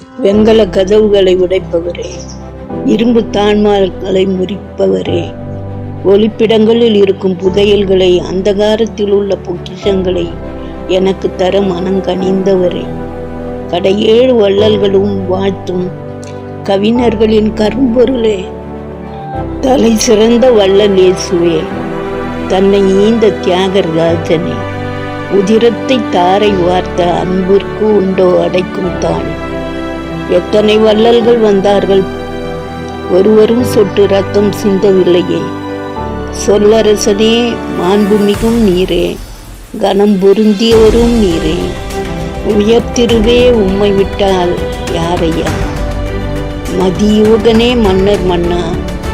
வெங்கல கதவுகளை உடைப்பவரே, இரும்பு தாழ்மால்களை முறிப்பவரே, ஒளிப்பிடங்களில் இருக்கும் புதையல்களை, அந்தகாரத்தில் உள்ள பொக்கிஷங்களை எனக்கு தர மனங்கனிந்தவரே, கடையேழு வள்ளல்களும் வாழ்த்தும் கவிஞர்களின் கரும்பொருளே, தலை சிறந்த வள்ளல் இயேசுவே, தன்னை ஈந்த தியாகராஜனே, உதிரத்தை தாரை வார்த்த அன்பிற்கு உண்டோ அடைக்கும் தாள். எத்தனை வள்ளல்கள் வந்தார்கள், ஒருவரும் சொட்டு ரத்தம் சிந்தவில்லையே. சொல்லரசனே, மாண்புமிகும் நீரே, கனம் பொருந்தியவரும் நீரே, உயர்த்திருவே உம்மை விட்டால் யாரையா. மதியோகனே, மன்னர் மன்னா,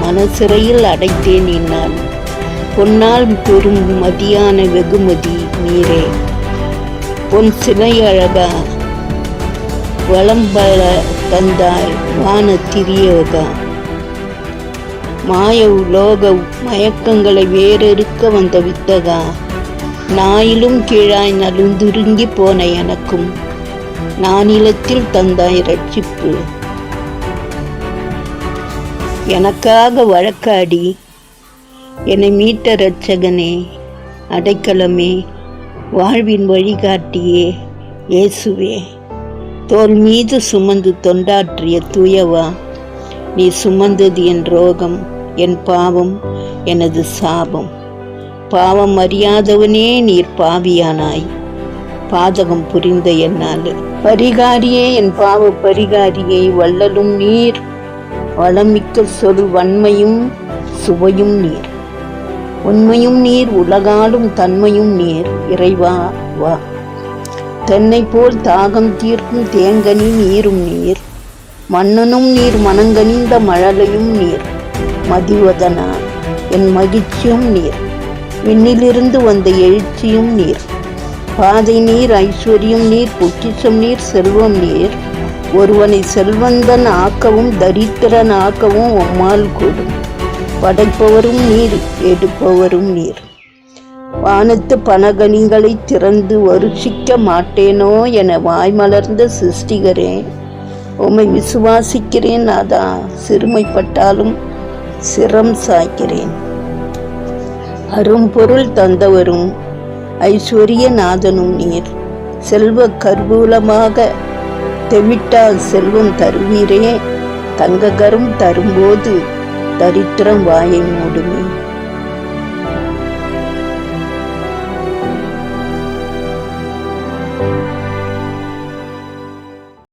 மனசிறையில் அடைத்தேன் என்னால், பொன்னால் பெரும் மதியான வெகுமதி நீரே. பொன் சிலை அழகா, வளம்பல தந்தாய் வான திரியகா, மாய லோக மயக்கங்களை வேறெடுக்க வந்த வித்தகா, நாயிலும் கீழாய் நலுந்துருங்கி போன எனக்கும் நானிலத்தில் தந்தாய் ரட்சிப்பு. எனக்காக வழக்காடி என்னை மீட்ட இரட்சகனே, அடைக்கலமே, வாழ்வின் வழிகாட்டியே இயேசுவே, தோல் மீது சுமந்து தொண்டாற்றிய தூயவா, நீ சுமந்தது என் ரோகம், என் பாவம், எனது சாபம். பாவம் அறியாதவனே நீர் பாவியானாய், பாதகம் புரிந்த என்னால். பரிகாரியே, என் பாவ பரிகாரியை, வள்ளலும் நீர், வளமிக்க சொல் வன்மையும் சுவையும் நீர், உண்மையும் நீர், உலகாலும் தன்மையும் நீர். இறைவா வா, தென்னை போல் தாகம் தீர்க்கும் தேங்கனி நீரும் நீர், மன்னனும் நீர், மனங்கனிந்த மழலையும் நீர். மதிவதனா, என் மகிழ்ச்சியும் நீர், விண்ணிலிருந்து வந்த எழுச்சியும் நீர். பாதை நீர், ஐஸ்வர்யம் நீர், பொக்கிஷம் நீர், செல்வம் நீர். ஒருவனை செல்வந்தன் ஆக்கவும் தரித்திரன் ஆக்கவும் உம்மால் கூடும். படைப்பவரும் நீர், எடுப்பவரும் நீர். வானத்து பனகனிகளை திறந்து வருஷிக்க மாட்டேனோ என வாய்மலர்ந்த சிருஷ்டிகரே, உம்மை விசுவாசிக்கிறேன். அதான் சிறுமைப்பட்டாலும் சிரம் சாய்க்கிறேன். அரும்பொருள் தந்தவரும் ஐஸ்வர்ய நாதனும் நீர். செல்வ கர்வூலமாக தெவிட்டால் செல்வம் தருவீரே, தங்ககரும் தரும்போது தரித்திரம் வாயை மூடுமே.